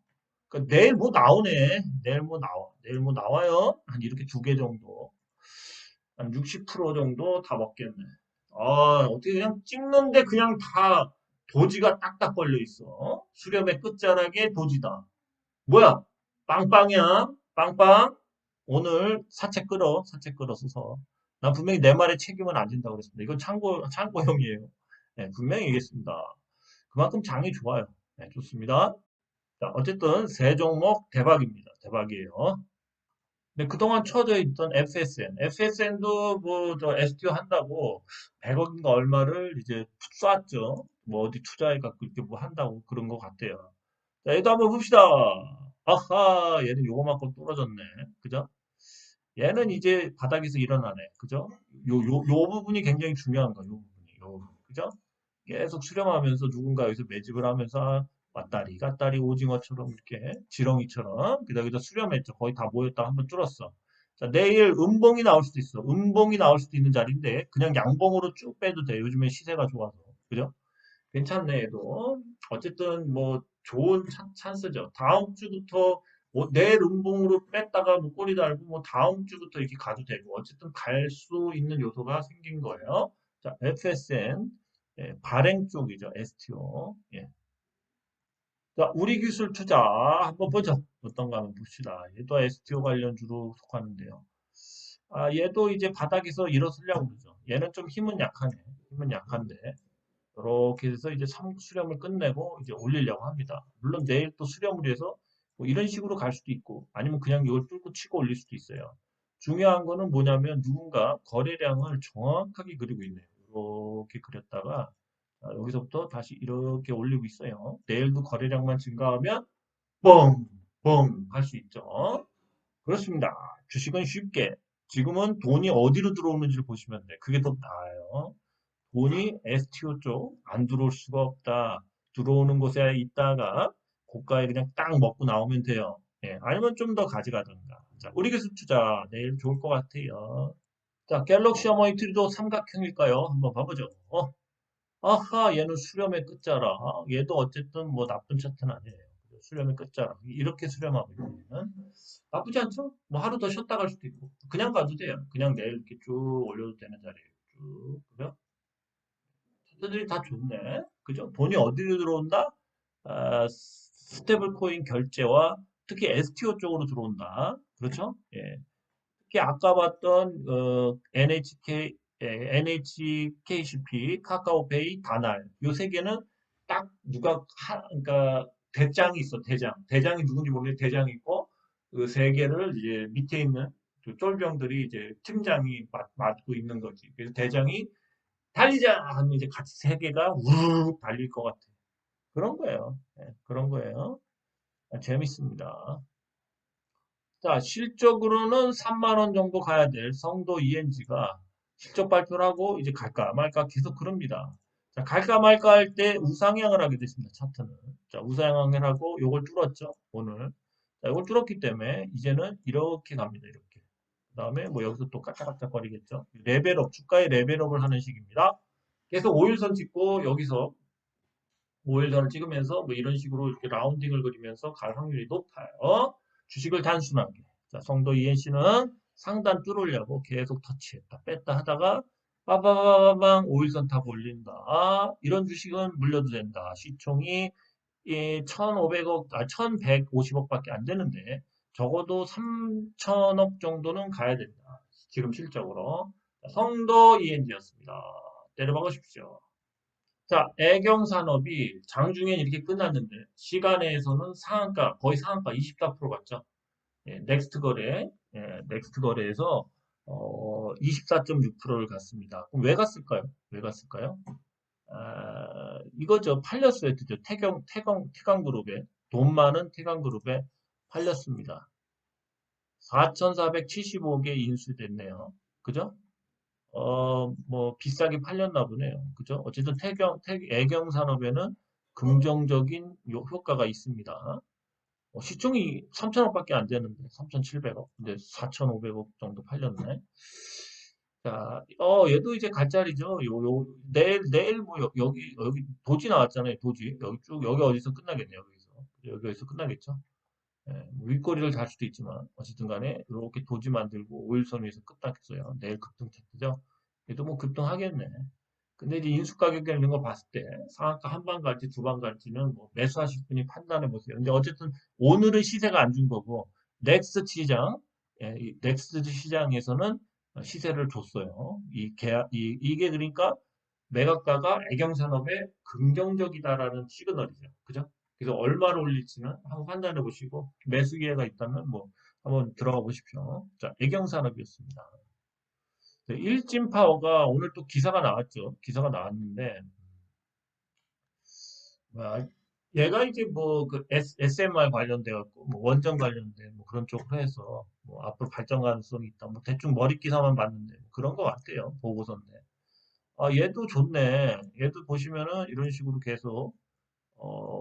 그러니까 내일 뭐 나오네. 내일 뭐 나와. 내일 뭐 나와요. 한 이렇게 두 개 정도. 한 60% 정도 다 먹겠네. 어떻게 그냥 찍는데 그냥 다 도지가 딱딱 걸려 있어. 수렴의 끝자락에 도지다. 뭐야? 빵빵이야. 빵빵. 오늘 사채 끌어. 사채 끌어서. 난 분명히 내 말에 책임은 안 진다고 그랬습니다. 이건 참고용이에요. 네, 분명히 얘기했습니다. 그만큼 장이 좋아요. 네, 좋습니다. 자, 어쨌든 세 종목 대박입니다. 대박이에요. 근데 그동안 쳐져 있던 FSN도 뭐 저 STO 한다고 100억인가 얼마를 이제 쐈죠. 뭐 어디 투자해갖고 이렇게 뭐 한다고 그런 것 같아요. 자, 얘도 한번 봅시다. 아하, 얘는 요거만큼 떨어졌네. 그죠? 얘는 이제 바닥에서 일어나네. 그죠? 요 부분이 굉장히 중요한 거예요. 요 부분이. 요 부분. 그죠? 계속 수렴하면서 누군가 여기서 매집을 하면서 왔다리 갔다리 오징어처럼 이렇게 지렁이처럼 그다기다 수렴했죠. 거의 다 모였다 한번 뚫었어. 자, 내일 음봉이 나올 수도 있어. 음봉이 나올 수도 있는 자리인데 그냥 양봉으로 쭉 빼도 돼. 요즘에 시세가 좋아서. 그죠? 괜찮네, 얘도. 어쨌든 뭐 좋은 찬스죠. 다음 주부터 뭐 내일 음봉으로 뺐다가 뭐 꼬리 달고 뭐 다음 주부터 이렇게 가도 되고 어쨌든 갈 수 있는 요소가 생긴 거예요. 자, FSN 예, 발행 쪽이죠. STO. 예. 자, 우리 기술 투자 한번 보죠. 어떤가 한번 봅시다. 얘도 STO 관련주로 속하는데요. 아, 얘도 이제 바닥에서 일어서려고 그러죠. 얘는 좀 힘은 약하네. 힘은 약한데. 이렇게 해서 이제 수렴을 끝내고 이제 올리려고 합니다. 물론 내일 또 수렴을 해서 뭐 이런 식으로 갈 수도 있고 아니면 그냥 이걸 뚫고 치고 올릴 수도 있어요. 중요한 거는 뭐냐면 누군가 거래량을 정확하게 그리고 있네요. 이렇게 그렸다가 여기서부터 다시 이렇게 올리고 있어요. 내일도 거래량만 증가하면 뻥! 뻥! 할 수 있죠. 그렇습니다. 주식은 쉽게 지금은 돈이 어디로 들어오는지를 보시면 돼. 그게 더 나아요. 돈이 STO 쪽 안 들어올 수가 없다. 들어오는 곳에 있다가 고가에 그냥 딱 먹고 나오면 돼요. 예, 아니면 좀 더 가져가든가. 자, 우리 기술 투자 내일 좋을 것 같아요. 자, 갤럭시 어머니트리도 삼각형일까요? 한번 봐보죠. 아하, 얘는 수렴의 끝자락. 얘도 어쨌든 뭐 나쁜 차트는 아니에요. 수렴의 끝자락. 이렇게 수렴하고 있으면 나쁘지 않죠? 뭐 하루 더 쉬었다 갈 수도 있고. 그냥 가도 돼요. 그냥 내일 이렇게 쭉 올려도 되는 자리예요. 쭉. 그죠? 차트들이 다 좋네. 그죠? 돈이 어디로 들어온다? 아, 스테이블 코인 결제와 특히 STO 쪽으로 들어온다. 그렇죠? 예. 특히 아까 봤던 NHKCP, 카카오페이, 다날 요 세 개는 딱 누가 그러니까 대장이 있어. 대장이 누군지 모르겠는데 대장이 있고 그 세 개를 이제 밑에 있는 그 쫄병들이 이제 팀장이 맡고 있는 거지. 그래서 대장이 달리자 하면 이제 같이 세 개가 우르르 달릴 것 같아. 그런 거예요. 예, 그런 거예요. 아, 재밌습니다. 자, 실적으로는 3만 원 정도 가야 될 성도 ENG가 실적 발표를 하고 이제 갈까 말까 계속 그럽니다. 자, 갈까 말까 할 때 우상향을 하게 됐습니다. 차트는. 자, 우상향을 하고 요걸 뚫었죠. 오늘. 자, 이걸 뚫었기 때문에 이제는 이렇게 갑니다. 이렇게. 그 다음에 뭐 여기서 또 까딱까딱거리겠죠. 레벨업, 주가의 레벨업을 하는 식입니다. 계속 5일선 찍고 여기서 5일선을 찍으면서 뭐 이런 식으로 이렇게 라운딩을 그리면서 갈 확률이 높아요. 주식을 단순하게. 자, 성도 ENC는 상단 뚫으려고 계속 터치했다. 뺐다 하다가 빠바바바방 5일선 탑 올린다. 이런 주식은 물려도 된다. 시총이 1,500억, 1,150억밖에 안 되는데 적어도 3,000억 정도는 가야 된다. 지금 실적으로. 성도 ENG였습니다. 때려박아 주십시오. 자, 애경 산업이 장중에 이렇게 끝났는데 시간에서는 상한가 거의 상한가 24% 갔죠. 예, 넥스트 거래에서 24.6%를 갔습니다. 그럼 왜 갔을까요? 왜 갔을까요? 아, 이거죠. 팔렸어요. 드디어 태광그룹에 돈 많은 태광그룹에 팔렸습니다. 4,475개 인수됐네요. 그죠? 뭐, 비싸게 팔렸나 보네요. 그죠? 어쨌든 애경 산업에는 긍정적인 효과가 있습니다. 시총이 3천억밖에 안 되는데, 3,700억. 근데 4,500억 정도 팔렸네. 자, 얘도 이제 갈 자리죠. 내일 뭐, 여기, 도지 나왔잖아요. 도지. 여기 쭉, 여기 어디서 끝나겠네요. 여기서 끝나겠죠. 예, 뭐 윗꼬리를 달 수도 있지만 어쨌든 간에 이렇게 도지 만들고 5일선 위에서 끝났어요. 내일 급등 차트죠. 얘도 뭐 급등하겠네. 근데 이제 인수 가격이나 이런 거 봤을 때 상한가 한 방 갈지 두 방 갈지는 뭐 매수하실 분이 판단해 보세요. 근데 어쨌든 오늘은 시세가 안 준 거고 넥스트 시장, 넥스트 시장에서는 시세를 줬어요. 이게 그러니까 매각가가 애경산업에 긍정적이다라는 시그널이죠. 그죠? 그래서 얼마를 올릴지는 한번 판단해 보시고 매수 기회가 있다면 뭐 한번 들어가 보십시오. 자, 애경산업이었습니다. 일진파워가 오늘 또 기사가 나왔죠. 기사가 나왔는데 아, 얘가 이제 뭐 그 SMR 관련돼 갖고 뭐 원전 관련된 뭐 그런 쪽으로 해서 뭐 앞으로 발전 가능성이 있다. 뭐 대충 머리 기사만 봤는데 뭐 그런 것 같아요. 보고서인데. 아, 얘도 좋네. 얘도 보시면은 이런 식으로 계속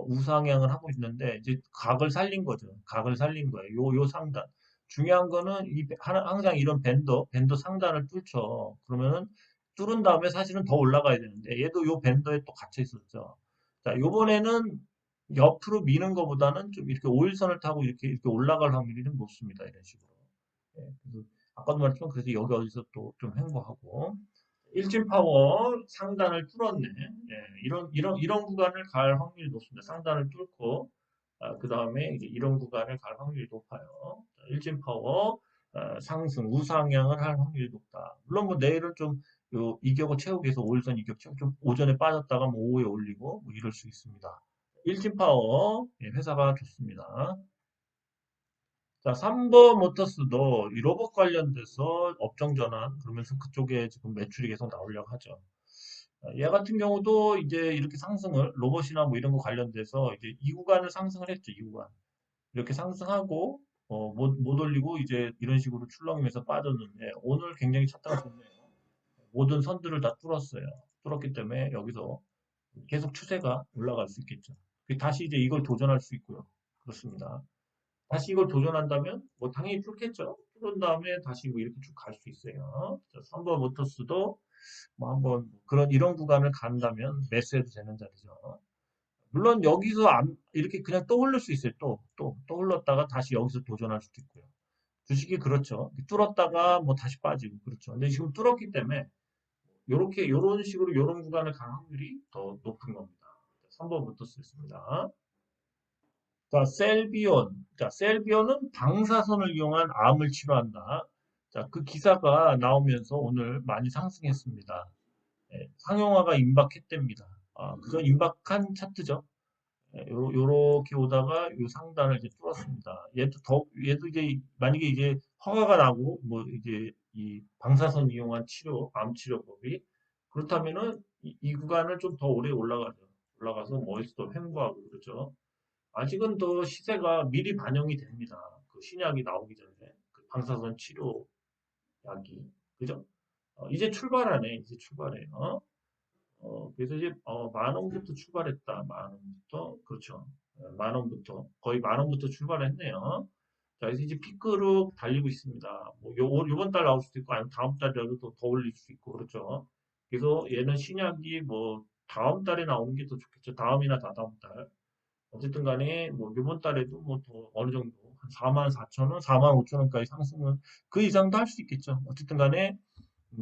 우상향을 하고 있는데 이제 각을 살린 거죠. 각을 살린 거예요. 요 상단. 중요한 거는 항상 이런 밴더 상단을 뚫죠. 그러면은 뚫은 다음에 사실은 더 올라가야 되는데 얘도 요 밴더에 또 갇혀 있었죠. 자, 요번에는 옆으로 미는 것보다는 좀 이렇게 오일선을 타고 이렇게 올라갈 확률이 좀 높습니다. 이런 식으로. 예, 그래서 아까도 말했지만 그래서 여기 어디서 또 좀 횡보하고 일진 파워 상단을 뚫었네. 예, 이런 구간을 갈 확률이 높습니다. 상단을 뚫고, 그 다음에 이제 이런 구간을 갈 확률이 높아요. 일진 파워, 상승, 우상향을 할 확률이 높다. 물론 뭐 내일은 좀, 이격을 채우기 위해서 오일선 이격 채우고 좀 오전에 빠졌다가 뭐 오후에 올리고 뭐 이럴 수 있습니다. 일진 파워, 예, 회사가 좋습니다. 자, 3번 모터스도 이 로봇 관련돼서 업종 전환, 그러면서 그쪽에 지금 매출이 계속 나오려고 하죠. 얘 같은 경우도 이제 이렇게 상승을 로봇이나 뭐 이런 거 관련돼서 이제 이 구간을 상승을 했죠. 이 구간 이렇게 상승하고 못 올리고 이제 이런 식으로 출렁이면서 빠졌는데 오늘 굉장히 차트가 좋네요. 모든 선들을 다 뚫었어요. 뚫었기 때문에 여기서 계속 추세가 올라갈 수 있겠죠. 다시 이제 이걸 도전할 수 있고요. 그렇습니다. 다시 이걸 도전한다면 뭐 당연히 뚫겠죠. 뚫은 다음에 다시 뭐 이렇게 쭉 갈 수 있어요. 3번 모터스도 뭐 한번 그런 이런 구간을 간다면 매수해도 되는 자리죠. 물론 여기서 이렇게 그냥 떠올릴 수 있어요. 또 떠올랐다가 다시 여기서 도전할 수도 있고요. 주식이 그렇죠. 뚫었다가 뭐 다시 빠지고 그렇죠. 근데 지금 뚫었기 때문에 요런 식으로 요런 구간을 갈 확률이 더 높은 겁니다. 3번부터 쓰겠습니다. 자, 셀비온. 자, 셀비온은 방사선을 이용한 암을 치료한다. 자, 그 기사가 나오면서 오늘 많이 상승했습니다. 예, 상용화가 임박했답니다. 그저 임박한 차트죠. 예, 요렇게 오다가 요 상단을 이제 뚫었습니다. 얘도 이제, 만약에 이제 허가가 나고, 뭐, 이제 이 방사선 이용한 암 치료법이, 그렇다면은 이 구간을 좀 더 오래 올라가죠. 올라가서 뭐에서도 횡보하고 그러죠. 아직은 더 시세가 미리 반영이 됩니다. 그 신약이 나오기 전에. 그 방사선 치료 약이. 그죠? 이제 출발하네. 이제 출발해요. 그래서 이제 만 원부터 출발했다. 만 원부터 그렇죠. 만 원부터 거의 만 원부터 출발했네요. 자, 그래서 이제 피크로 달리고 있습니다. 뭐 요번 달 나올 수도 있고 아니면 다음 달이라도 더 올릴 수 있고 그렇죠. 그래서 얘는 신약이 뭐 다음 달에 나오는 게 더 좋겠죠. 다음이나 다다음 달. 어쨌든 간에 뭐 요번 달에도 뭐 더 어느 정도 한 4만 4천 원, 4만 5천 원까지 상승은 그 이상도 할 수 있겠죠. 어쨌든 간에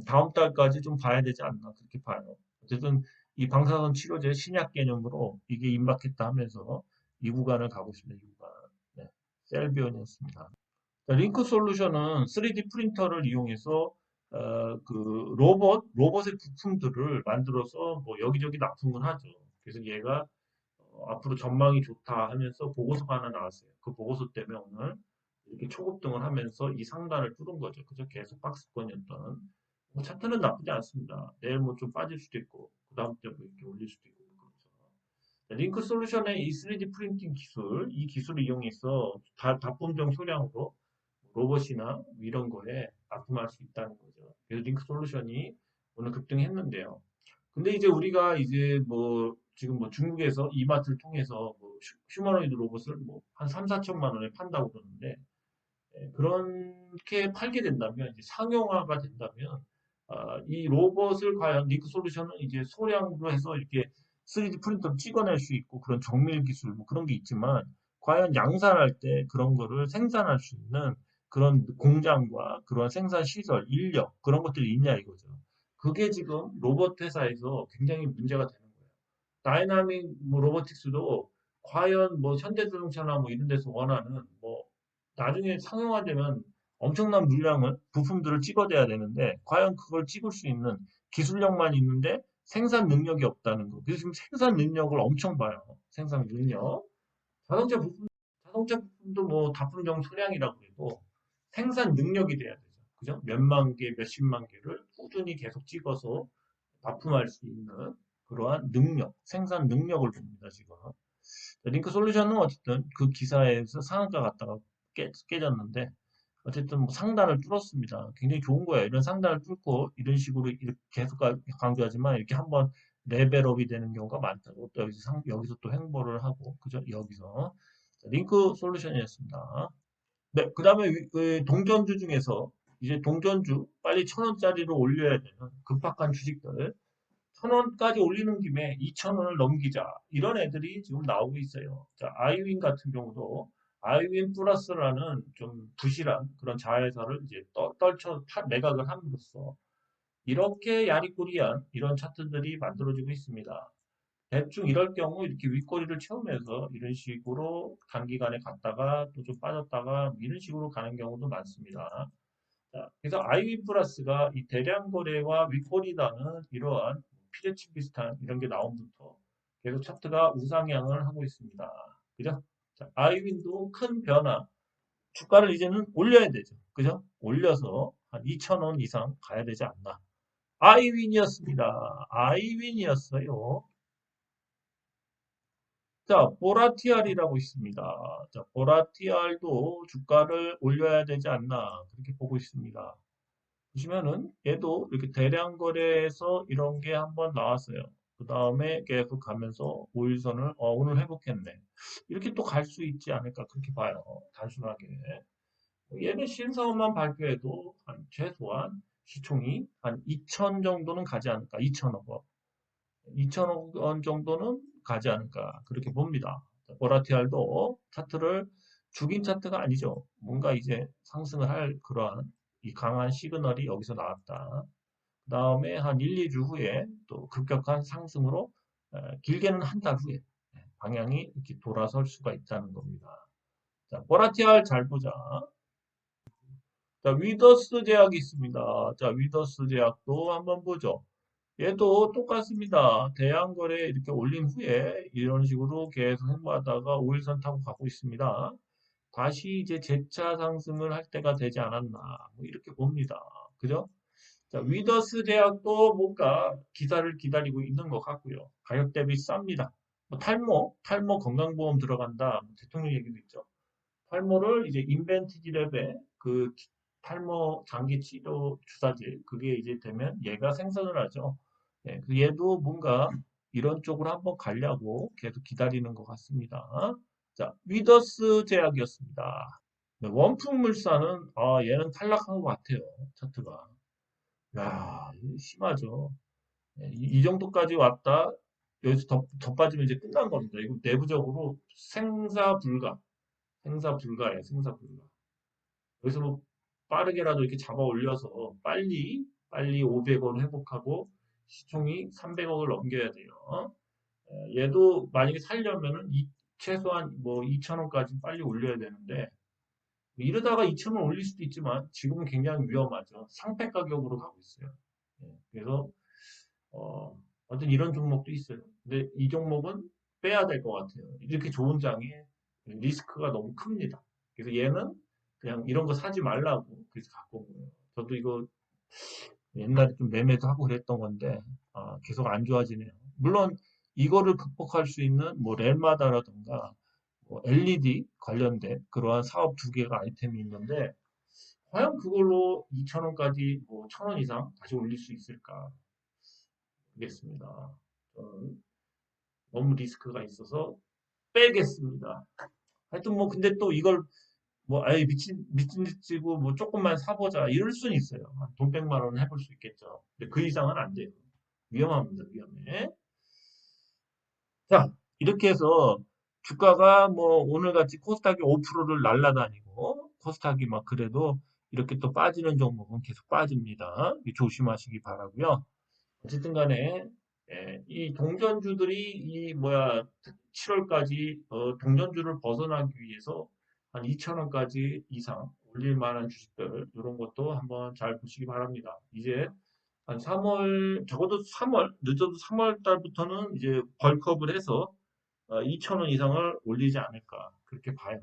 다음 달까지 좀 봐야 되지 않나 그렇게 봐요. 어쨌든 이 방사선 치료제 신약 개념으로 이게 임박했다 하면서 이 구간을 가고 있습니다. 이 구간. 네. 셀비온이었습니다. 링크 솔루션은 3D 프린터를 이용해서 그 로봇의 부품들을 만들어서 뭐 여기저기 납품을 하죠. 그래서 얘가 앞으로 전망이 좋다 하면서 보고서가 하나 나왔어요. 그 보고서 때문에 오늘 이렇게 초급등을 하면서 이 상단을 뚫은 거죠. 그죠? 계속 박스권이었던. 뭐 차트는 나쁘지 않습니다. 내일 뭐 좀 빠질 수도 있고, 그 다음 때 뭐 이렇게 올릴 수도 있고, 그렇죠. 링크 솔루션의 이 3D 프린팅 기술, 이 기술을 이용해서 다품종 소량으로 로봇이나 이런 거에 납품할 수 있다는 거죠. 그래서 링크 솔루션이 오늘 급등했는데요. 근데 이제 우리가 이제 뭐 지금 뭐 중국에서 이마트를 통해서 뭐 휴머노이드 로봇을 뭐 한 3, 4천만 원에 판다고 그러는데 그렇게 팔게 된다면 이제 상용화가 된다면 이 로봇을 과연 링크 솔루션은 이제 소량으로 해서 이렇게 3D 프린터로 찍어낼 수 있고 그런 정밀 기술 뭐 그런 게 있지만 과연 양산할 때 그런 거를 생산할 수 있는 그런 공장과 그런 생산 시설, 인력 그런 것들이 있냐 이거죠. 그게 지금 로봇 회사에서 굉장히 문제가 되는 거예요. 다이나믹 뭐 로보틱스도 과연 뭐 현대자동차나 뭐 이런 데서 원하는 뭐 나중에 상용화되면 엄청난 물량을 부품들을 찍어대야 되는데 과연 그걸 찍을 수 있는 기술력만 있는데 생산 능력이 없다는 거. 그래서 지금 생산 능력을 엄청 봐요. 생산 능력. 자동차 부품, 자동차 부품도 뭐 다품종 소량이라고 해도 생산 능력이 돼야 되죠. 그죠? 몇만 개, 몇십만 개를 꾸준히 계속 찍어서 납품할 수 있는 그러한 능력, 생산 능력을 봅니다, 지금. 링크 솔루션은 어쨌든 그 기사에서 상한가 갔다가 깨졌는데, 어쨌든 뭐 상단을 뚫었습니다. 굉장히 좋은 거예요. 이런 상단을 뚫고 이런 식으로 이렇게 계속 강조하지만 이렇게 한번 레벨업이 되는 경우가 많다고 또 여기서 또 횡보를 하고 그죠? 여기서 링크 솔루션이었습니다. 네, 그 다음에 그 동전주 중에서 이제 동전주 빨리 1,000원짜리로 올려야 되는 급박한 주식들 1,000원까지 올리는 김에 2,000원을 넘기자. 이런 애들이 지금 나오고 있어요. 자, 아이윈 같은 경우도 아이윈 플러스라는 좀 부실한 그런 자회사를 이제 떨쳐 매각을 함으로써 이렇게 야리꾸리한 이런 차트들이 만들어지고 있습니다. 대충 이럴 경우 이렇게 윗꼬리를 채우면서 이런 식으로 단기간에 갔다가 또 좀 빠졌다가 이런 식으로 가는 경우도 많습니다. 자, 그래서 아이비 플러스가 이 대량 거래와 윗꼬리다는 이러한 피레치 비슷한 이런 게 나옴부터 계속 차트가 우상향을 하고 있습니다. 그죠? 자, 아이윈도 큰 변화. 주가를 이제는 올려야 되죠. 그죠? 올려서 한 2,000원 이상 가야 되지 않나. 아이윈이었습니다. 아이윈이었어요. 자, 보라티알이라고 있습니다. 자, 보라티알도 주가를 올려야 되지 않나. 그렇게 보고 있습니다. 보시면은 얘도 이렇게 대량 거래에서 이런 게 한번 나왔어요. 그 다음에 계속 가면서 5일선을 오늘 회복했네. 이렇게 또 갈 수 있지 않을까 그렇게 봐요. 단순하게. 얘는 신사업만 발표해도 한 최소한 시총이 한 2천 정도는 가지 않을까. 2천억 원. 2천억 원 정도는 가지 않을까 그렇게 봅니다. 보라티알도 차트를 죽인 차트가 아니죠. 뭔가 이제 상승을 할 그러한 이 강한 시그널이 여기서 나왔다. 그 다음에 한 1, 2주 후에 또 급격한 상승으로 길게는 한 달 후에 방향이 이렇게 돌아설 수가 있다는 겁니다. 자, 보라티알 잘 보자. 자, 위더스 제약이 있습니다. 자, 위더스 제약도 한번 보죠. 얘도 똑같습니다. 대양거래 이렇게 올린 후에 이런 식으로 계속 횡보하다가 5일선 타고 가고 있습니다. 다시 이제 재차 상승을 할 때가 되지 않았나 뭐 이렇게 봅니다. 그죠? 자, 위더스 제약도 뭔가 기사를 기다리고 있는 것 같고요. 가격 대비 쌉니다. 뭐 탈모 건강보험 들어간다. 뭐 대통령 얘기도 있죠. 탈모를 이제 인벤티지랩에 그 탈모 장기 치료 주사제 그게 이제 되면 얘가 생산을 하죠. 예, 그 얘도 뭔가 이런 쪽으로 한번 가려고 계속 기다리는 것 같습니다. 자, 위더스 제약이었습니다. 네, 원품물산은 얘는 탈락한 것 같아요. 차트가. 야, 이거 심하죠. 예, 이 정도까지 왔다. 여기서 더 빠지면 이제 끝난 겁니다. 이거 내부적으로 생사 불가. 생사 불가예요. 생사 불가. 여기서 뭐 빠르게라도 이렇게 잡아 올려서 빨리 500원 회복하고 시총이 300억을 넘겨야 돼요. 얘도 만약에 살려면은 최소한 뭐 2,000원까지 빨리 올려야 되는데 이러다가 2,000원 올릴 수도 있지만 지금은 굉장히 위험하죠. 상패 가격으로 가고 있어요. 그래서 어떤 이런 종목도 있어요. 근데 이 종목은 빼야 될 것 같아요. 이렇게 좋은 장에 리스크가 너무 큽니다. 그래서 얘는 그냥 이런 거 사지 말라고 그래서 갖고 온 거예요. 저도 이거 옛날에 좀 매매도 하고 그랬던 건데 계속 안 좋아지네요. 물론 이거를 극복할 수 있는 뭐 렐마다라든가 뭐 LED 관련된 그러한 사업 두 개가 아이템이 있는데 과연 그걸로 2,000원까지 뭐 1,000원 이상 다시 올릴 수 있을까 모르겠습니다. 저는 너무 리스크가 있어서 빼겠습니다. 하여튼 뭐 근데 또 이걸 뭐 아예 미친 듯 치고 뭐 조금만 사보자 이럴 수는 있어요. 돈 100만 원은 해볼 수 있겠죠. 근데 그 이상은 안 돼요. 위험합니다. 위험해. 자, 이렇게 해서 주가가 뭐 오늘같이 코스닥이 5%를 날라다니고 코스닥이 막 그래도 이렇게 또 빠지는 종목은 계속 빠집니다. 조심하시기 바라고요. 어쨌든 간에 이 동전주들이 이 뭐야 7월까지 동전주를 벗어나기 위해서 한 2,000원까지 이상 올릴 만한 주식들 이런 것도 한번 잘 보시기 바랍니다. 이제 한 3월 적어도 3월 늦어도 3월 달부터는 이제 벌크업을 해서 2,000원 이상을 올리지 않을까 그렇게 봐요.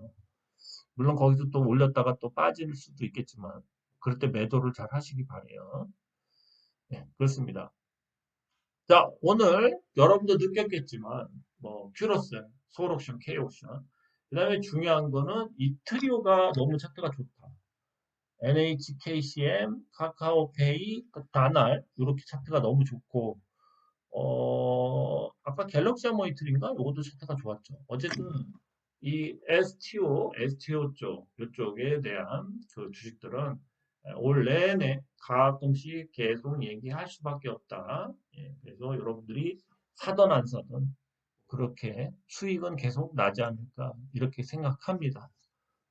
물론 거기서 또 올렸다가 또 빠질 수도 있겠지만 그럴 때 매도를 잘 하시기 바래요. 네, 그렇습니다. 자, 오늘 여러분도 느꼈겠지만 뭐 퓨러셀, 소울옵션, K옵션 그다음에 중요한 거는 이 트리오가 너무 차트가 좋다. NHKCM, 카카오페이, 다날 이렇게 차트가 너무 좋고 아까 갤럭시 모니터인가? 이것도 차트가 좋았죠. 어쨌든 이 STO 쪽 이쪽에 대한 그 주식들은 올 내내 가끔씩 계속 얘기할 수밖에 없다. 예, 그래서 여러분들이 사든 안 사든 그렇게 수익은 계속 나지 않을까 이렇게 생각합니다.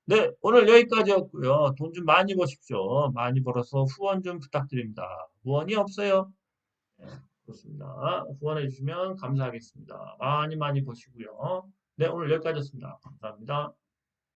네, 오늘 여기까지였고요. 돈 좀 많이 버십시오. 많이 벌어서 후원 좀 부탁드립니다. 후원이 없어요. 네, 그렇습니다. 후원해 주시면 감사하겠습니다. 많이 많이 버시고요. 네, 오늘 여기까지였습니다. 감사합니다.